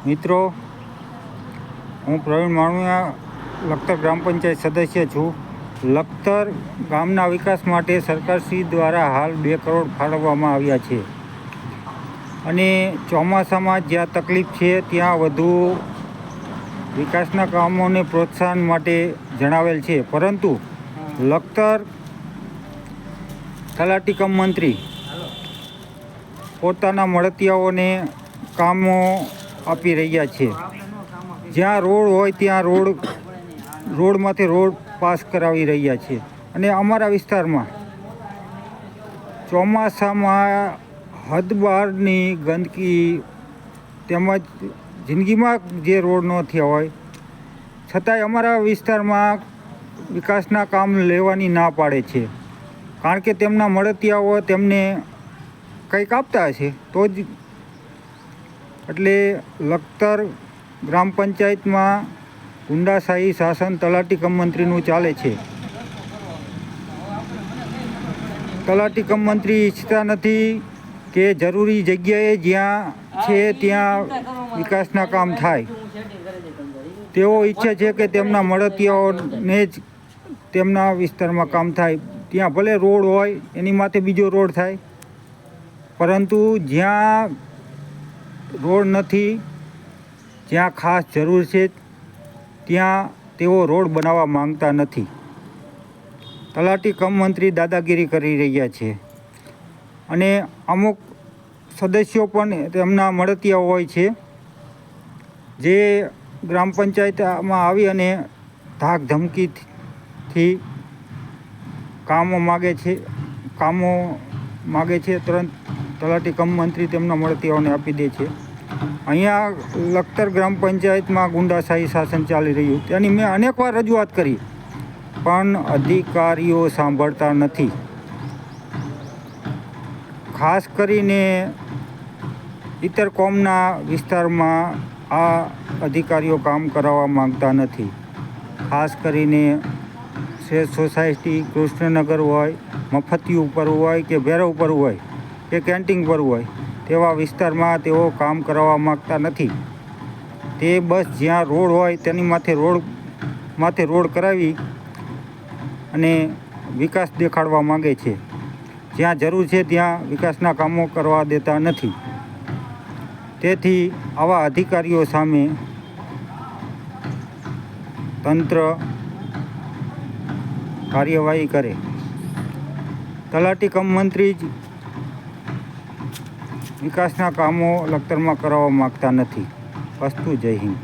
મિત્રો, હું પ્રવીણ માણિયા લખતર ગ્રામ પંચાયત સદસ્ય છું. લખતર ગામના વિકાસ માટે સરકારશ્રી દ્વારા હાલ 2 કરોડ ફાળવવામાં આવ્યા છે અને ચોમાસામાં જ્યાં તકલીફ છે ત્યાં વધુ વિકાસના કામોને પ્રોત્સાહન માટે જણાવેલ છે. પરંતુ લખતર તલાટી કમ મંત્રી પોતાના મળતિયાઓને કામો આપી રહ્યા છે. જ્યાં રોડ હોય ત્યાં રોડમાંથી રોડ પાસ કરાવી રહ્યા છે. અને અમારા વિસ્તારમાં ચોમાસામાં હદ બહારની ગંદકી તેમજ જિંદગીમાં જે રોડ ન થયા હોય છતાંય અમારા વિસ્તારમાં વિકાસના કામ લેવાની ના પાડે છે. કારણ કે તેમના મળતિયાઓ તેમને કંઈક આપતા હશે તો જ. એટલે લખતર ગ્રામ પંચાયતમાં ગુંડાશાહી શાસન તલાટી કમ મંત્રીનું ચાલે છે. તલાટી કમ મંત્રી ઈચ્છતા નથી કે જરૂરી જગ્યાએ જ્યાં છે ત્યાં વિકાસના કામ થાય. તેઓ ઈચ્છે છે કે તેમના મળતિયાઓને જ તેમના વિસ્તારમાં કામ થાય. ત્યાં ભલે રોડ હોય એની માથે બીજો રોડ થાય, પરંતુ જ્યાં રોડ નથી, જ્યાં ખાસ જરૂર છે ત્યાં તેઓ રોડ બનાવવા માંગતા નથી. તલાટી કમ મંત્રી દાદાગીરી કરી રહ્યા છે અને અમુક સદસ્યો પણ તેમના મળતિયા હોય છે જે ગ્રામ પંચાયતમાં આવી અને ધાક ધમકીથી કામો માગે છે. તુરંત તલાટી કમ મંત્રી તેમના મળતિયાઓને આપી દે છે. અહીંયા લખતર ગ્રામ પંચાયતમાં ગુંડાશાહી શાસન ચાલી રહ્યું તેની મેં અનેકવાર રજૂઆત કરી, પણ અધિકારીઓ સાંભળતા નથી. ખાસ કરીને ઇતર કોમના વિસ્તારમાં આ અધિકારીઓ કામ કરાવવા માંગતા નથી. ખાસ કરીને શ્રેષ્ઠ સોસાયટી, કૃષ્ણનગર હોય, મફતિયું ઉપર હોય કે ભેરવ ઉપર હોય કે કેન્ટીન પર હોય તેવા વિસ્તારમાં તેઓ કામ કરાવવા માંગતા નથી. તે બસ જ્યાં રોડ હોય તેની માથે રોડ કરાવી અને વિકાસ દેખાડવા માંગે છે. જ્યાં જરૂર છે ત્યાં વિકાસના કામો કરવા દેતા નથી. તેથી આવા અધિકારીઓ સામે તંત્ર કાર્યવાહી કરે. તલાટી કમ મંત્રી જ વિકાસના કામો લખતરમાં કરાવવા માગતા નથી. અસ્તુ. જય હિન્દ.